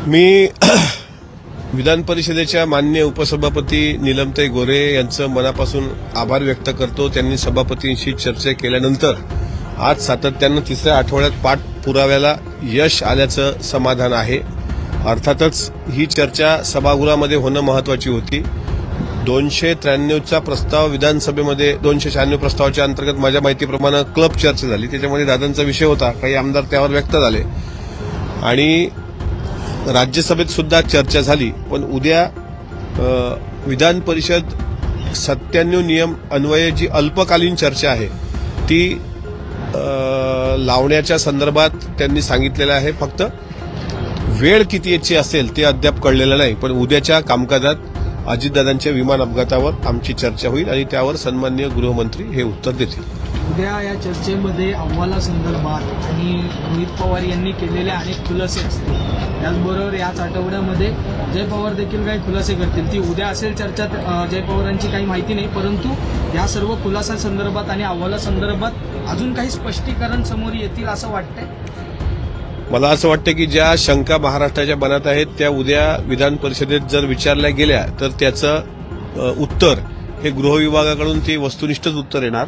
मी विधान परिषदेच्या माननीय उपसभापती नीलमताई गोरे यांचं मनापासून आभार व्यक्त करतो. त्यांनी सभापतींशी चर्चा केल्यानंतर आज सातत्यानं तिसऱ्या आठवड्यात पाठपुराव्याला यश आल्याचं समाधान आहे. अर्थातच ही चर्चा सभागृहामध्ये होणं महत्वाची होती. 293चा प्रस्ताव विधानसभेमध्ये 296 प्रस्तावाच्या अंतर्गत माझ्या माहितीप्रमाणे क्लब चर्चा झाली. त्याच्यामध्ये दादांचा विषय होता. काही आमदार त्यावर व्यक्त झाले आणि राज्यसभेत सुद्धा चर्चा झाली. पण उद्या विधान परिषद 97 नियम अन्वये जी अल्पकालीन चर्चा आहे ती लावण्याच्या संदर्भात त्यांनी सांगितलेलं आहे. फक्त वेळ किती याची असेल ते अद्याप कळलेलं नाही. पण उद्याच्या कामकाजात अजितदादांच्या विमान अपघातावर आमची चर्चा होईल आणि त्यावर सन्माननीय गृहमंत्री हे उत्तर देतील. उद्या या चर्चेमध्ये अहवालासंदर्भात आणि रोहित पवार यांनी केलेल्या अनेक खुलासे असतील. त्याचबरोबर याच आठवड्यामध्ये जय पवार देखील काही खुलासे करतील. ती उद्या असेल चर्चा. जय पवारांची काही माहिती नाही, परंतु या सर्व खुलासासंदर्भात आणि अहवालासंदर्भात अजून काही स्पष्टीकरण समोर येतील असं वाटतंय. मला असं वाटतं की ज्या शंका महाराष्ट्राच्या मनात आहेत त्या उद्या विधान परिषदेत जर विचारल्या गेल्या तर त्याचं उत्तर हे गृहविभागाकडून ते वस्तुनिष्ठच उत्तर येणार.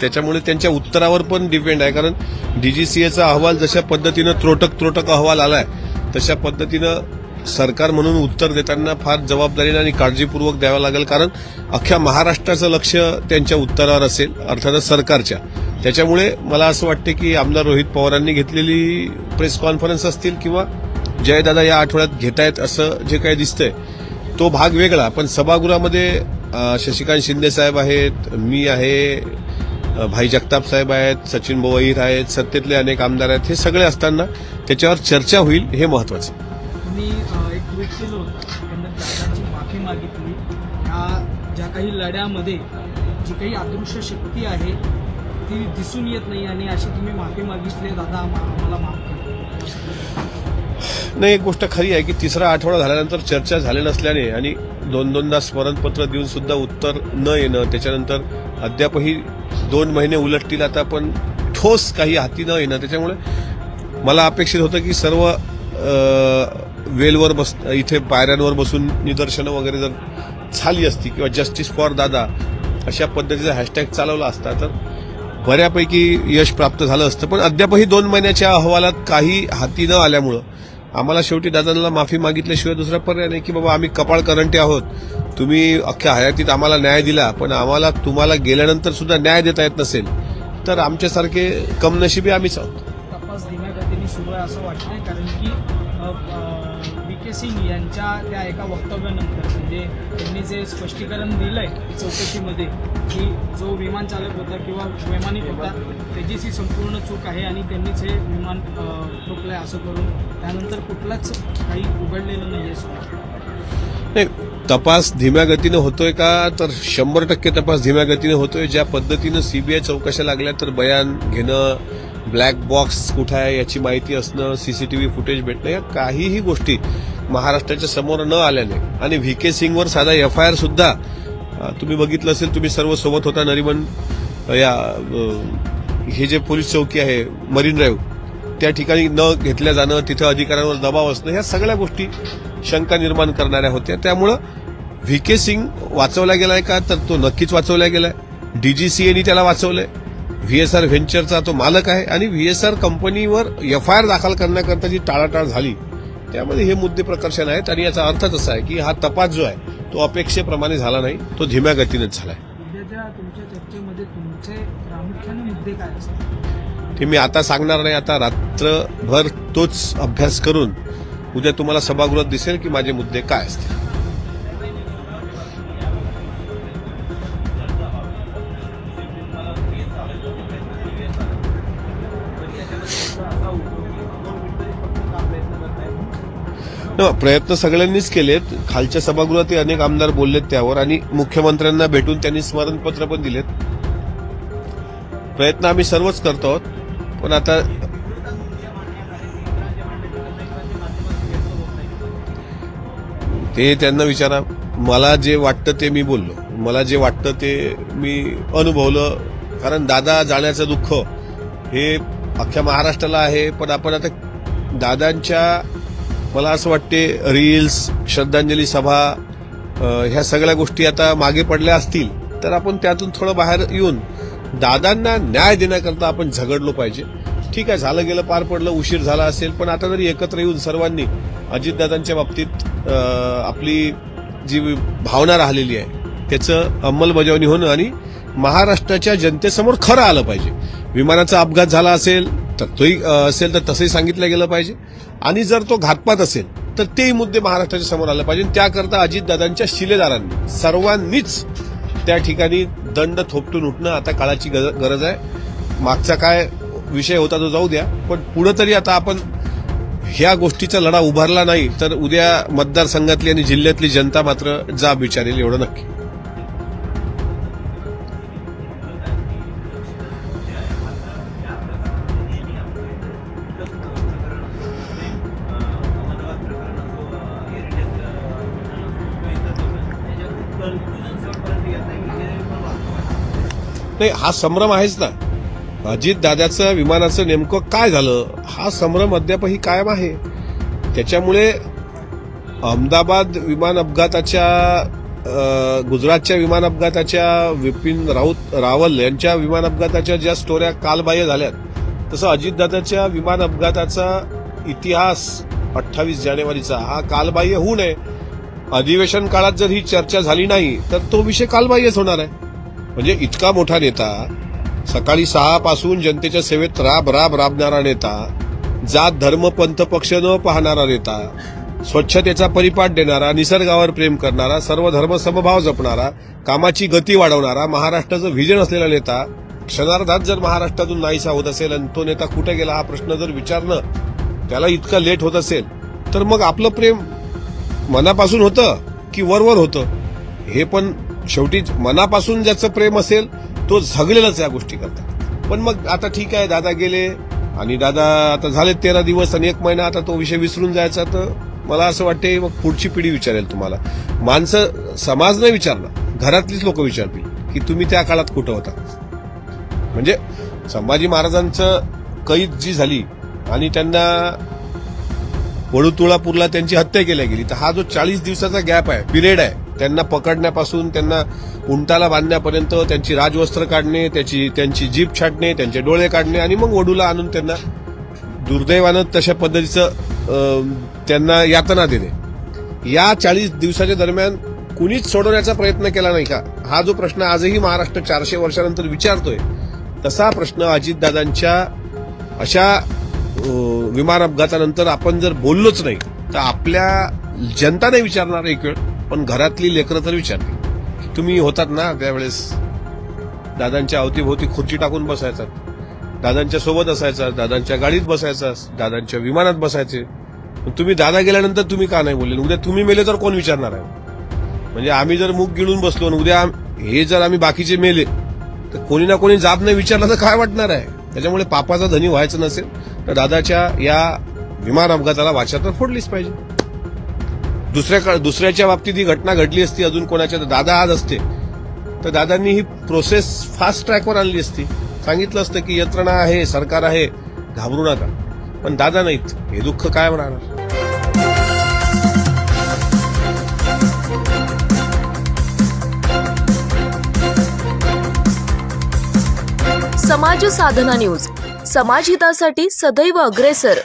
त्याच्यामुळे त्यांच्या उत्तरावर पण डिपेंड आहे. कारण डीजीसीएचा अहवाल जशा पद्धतीनं त्रोटक अहवाल आलाय तशा पद्धतीनं सरकार म्हणून उत्तर देताना फार जबाबदारीने आणि काळजीपूर्वक द्यावं लागेल. कारण अख्ख्या महाराष्ट्राचं लक्ष त्यांच्या उत्तरावर असेल, अर्थातच सरकारच्या. त्याच्यामुळे मला असं वाटतं की आमदार रोहित पवारांनी घेतलेली प्रेस कॉन्फरन्स असतील किंवा जयदादा या आठवड्यात घेतायत असं जे काही दिसतंय तो भाग वेगळा. पण सभागृहामध्ये शशिकांत शिंदे साहेब आहेत, मी आहे, भाई जगताप साहेब आहेत, सचिन भाऊ अहिर आहेत, सत्तेतले अनेक आमदार आहेत. हे सगळे असताना त्याच्यावर चर्चा होईल हे महत्वाचं. मी एक ट्विट केलं होतं, दादांची माफी मागितली. या ज्या काही लढ्यामध्ये जी काही अदृश्य शक्ती आहे ती दिसून येत नाही आणि अशी तुम्ही माफी मागितली. दादा आम्हाला माफ करा. नाही, एक गोष्ट खरी आहे की तिसरा आठवडा झाल्यानंतर चर्चा झाली नसल्याने आणि दोनदा स्मरणपत्र देऊन सुद्धा उत्तर न येणं, त्याच्यानंतर अद्यापही 2 महिने उलटतील आता पण ठोस काही हाती न येणं, त्याच्यामुळे मला अपेक्षित होतं की सर्व वेलवर इथे पायऱ्यांवर बसून निदर्शनं वगैरे जर झाली असती किंवा जस्टिस फॉर दादा अशा पद्धतीचा हॅशटॅग चालवला असता तर बऱ्यापैकी यश प्राप्त झालं असतं. पण अद्यापही 2 महिन्याच्या अहवालात काही हाती न आल्यामुळं आम्हाला शेवटी दादांना माफी मागितल्याशिवाय दुसरा पर्याय नाही की बाबा आम्ही कपाळ करंटे आहोत. तुम्ही अख्ख्या हयातीत आम्हाला न्याय दिला पण आम्हाला तुम्हाला गेल्यानंतर सुद्धा न्याय देता येत नसेल तर आमच्यासारखे कमनशिबी आम्हीच आहोत. तपास धीम्या गतीने सुरू आहे असं वाटतंय. कारण की VK सिंग यांच्या त्या एका वक्तव्यानंतर म्हणजे त्यांनी जे स्पष्टीकरण दिलंय चौकशीमध्ये की जो विमान चालक होता किंवा वैमानिक होता त्याची संपूर्ण चूक आहे आणि त्यांनीच हे विमान ठोकलंय असं करून त्यानंतर कुठलाच काही उघडलेलं नाही आहे. तपास धीम्या गतीनं होतोय का तर 100% तपास धीम्या गतीनं होतोय. ज्या पद्धतीनं सीबीआय चौकशा लागल्या तर बयान घेणं, ब्लॅक बॉक्स कुठं आहे याची माहिती असणं, सीसीटीव्ही फुटेज भेटणं, या काहीही गोष्टी महाराष्ट्राच्या समोर न आल्याने आणि VK सिंगवर साधा FIR सुद्धा तुम्ही बघितलं असेल, तुम्ही सर्व सोबत होता नरिमन या हे जे पोलीस चौकी आहे मरीन ड्राईव्ह त्या ठिकाणी न घेतल्या जाणं, तिथं अधिकाऱ्यांवर दबाव असणं, ह्या सगळ्या गोष्टी शंका निर्माण करणाऱ्या होत्या. त्यामुळं VK सिंग वाचवला गेलाय का तर तो नक्कीच वाचवला गेलाय. DGCAनी त्याला वाचवलंय. VSR व्हेंचरचा तो मालक आहे आणि VSR कंपनीवर FIR दाखल करण्याकरता जी टाळाटाळ झाली त्यामध्ये हे मुद्दे प्रकर्षण आहेत आणि याचा अर्थच असा आहे की हा तपास जो आहे तो अपेक्षेप्रमाणे झाला नाही, तो धीम्या गतीनेच झालाय. उद्याच्या तुमच्या चर्चेमध्ये तुमचे प्रामुख्याने मुद्दे काय असतात ते मी आता सांगणार नाही. आता रात्रभर तोच अभ्यास करून उद्या तुम्हाला सभागृहात दिसेल की माझे मुद्दे काय असतील. प्रयत्न सगळ्यांनीच केलेत. खालच्या सभागृहात अनेक आमदार बोललेत त्यावर आणि मुख्यमंत्र्यांना भेटून त्यांनी स्मरणपत्र पण दिलेत. प्रयत्न आम्ही सर्वच करतो आहोत. पण आता ते त्यांना विचारा. मला जे वाटतं ते मी बोललो, मला जे वाटतं ते मी अनुभवलं. कारण दादा जाण्याचं दुःख हे अख्ख्या महाराष्ट्राला आहे. पण आपण आता दादांच्या मला असं वाटते रील्स, श्रद्धांजली सभा ह्या सगळ्या गोष्टी आता मागे पडल्या असतील तर आपण त्यातून थोडं बाहेर येऊन दादांना न्याय देण्याकरता आपण झगडलो पाहिजे. ठीक आहे, झालं गेलं, पार पडलं, उशीर झाला असेल, पण आता जरी एकत्र येऊन सर्वांनी अजितदादांच्या बाबतीत आपली जी भावना राहिलेली आहे त्याचं अंमलबजावणी होणं आणि महाराष्ट्राच्या जनतेसमोर खरं आलं पाहिजे. विमानाचा अपघात झाला असेल तर तोही असेल तर तसंही सांगितलं गेलं पाहिजे आणि जर तो घातपात असेल तर तेही मुद्दे महाराष्ट्राच्या समोर आले पाहिजे. त्याकरता अजितदादांच्या शिलेदारांनी सर्वांनीच त्या ठिकाणी दंड थोपटून उठणं आता काळाची गरज आहे. मागचा काय विषय होता तो जाऊ द्या, पण पुढे तरी आता आपण ह्या गोष्टीचा लढा उभारला नाही तर उद्या मतदारसंघातली आणि जिल्ह्यातली जनता मात्र जाब विचारेल, एवढं नक्की. नाही, हा संभ्रम आहेच ना. अजितदादाचं विमानाचं नेमकं काय झालं हा संभ्रम अद्यापही कायम आहे. त्याच्यामुळे अहमदाबाद विमान अपघाताच्या, गुजरातच्या विमान अपघाताच्या, विपिन रावल यांच्या विमान अपघाताच्या ज्या स्टोऱ्या कालबाह्य झाल्यात तसं अजितदादाच्या विमान अपघाताचा इतिहास 28 जानेवारीचा हा कालबाह्य होऊ नये. अधिवेशन काळात जर ही चर्चा झाली नाही तर तो विषय कालबाह्यच होणार आहे. म्हणजे इतका मोठा नेता, सकाळी 6 पासून जनतेच्या सेवेत राबणारा नेता, जात धर्म पंथ पक्ष न पाहणारा नेता, स्वच्छतेचा परिपाठ देणारा, निसर्गावर प्रेम करणारा, सर्व धर्म समभाव जपणारा, कामाची गती वाढवणारा, महाराष्ट्राचं व्हिजन असलेला नेता क्षणार्धात जर महाराष्ट्रातून नाहीसा होत असेल आणि तो नेता कुठे गेला हा प्रश्न जर विचारणं त्याला इतकं लेट होत असेल तर मग आपलं प्रेम मनापासून होतं की वरवर होतं. हे पण शेवटी मनापासून ज्याचं प्रेम असेल तो झगलेलाच या गोष्टी करतात. पण मग आता ठीक आहे, दादा गेले आणि दादा आता झाले 13 दिवस आणि 1 महिना, आता तो विषय विसरून जायचा. तर मला असं वाटते मग पुढची पिढी विचारेल तुम्हाला. माणसं, समाज नाही विचारणार, घरातलीच लोक विचारतील की तुम्ही त्या काळात कुठं होता. म्हणजे संभाजी महाराजांचं कैद जी झाली आणि त्यांना वडूतुळापूरला त्यांची हत्या केल्या गेली, तर हा जो 40 दिवसाचा गॅप आहे, पिरियड आहे, त्यांना पकडण्यापासून त्यांना उंटाला बांधण्यापर्यंत, त्यांची राजवस्त्र काढणे, त्यांची जीभ छाटणे, त्यांचे डोळे काढणे आणि मग वडूला आणून त्यांना दुर्दैवानं तशा पद्धतीचं त्यांना यातना देणे, या 40 दिवसाच्या दरम्यान कुणीच सोडवण्याचा प्रयत्न केला नाही का? हा जो प्रश्न आजही महाराष्ट्र 400 वर्षानंतर विचारतोय, तसा प्रश्न अजितदादांच्या अशा विमान अपघातानंतर आपण जर बोललोच नाही तर आपल्या जनता नाही विचारणार एक वेळ, पण घरातली लेकरं तर विचारतील. तुम्ही होतात ना त्यावेळेस, दादांच्या अवतीभोवती खुर्ची टाकून बसायचा, दादांच्या सोबत असायचा, दादांच्या गाडीत बसायचा, दादांच्या विमानात बसायचे. तुम्ही दादा गेल्यानंतर तुम्ही का नाही बोलले? उद्या तुम्ही मेले तर कोण विचारणार आहे? म्हणजे आम्ही जर मुख गिळून बसलो आणि उद्या हे जर आम्ही बाकीचे मेले तर कोणी ना कोणी जाब नाही विचारला तर काय वाटणार आहे? त्याच्यामुळे पापाचा धनी व्हायचं नसेल तर दादाच्या या विमान अपघाताला वाचा तर फोडलीच पाहिजे. दुसऱ्याच्या बाबतीत ही घटना घडली असती, अजून कोणाच्या, दादा आज असते तर दादांनी ही प्रोसेस फास्ट ट्रॅकवर आणली असती, सांगितलं असतं की यंत्रणा आहे, सरकार आहे, घाबरू नका. पण दादा नाहीत, हे दुःख काय होणार? समाज साधना न्यूज, समाजहितासाठी सदैव अग्रेसर.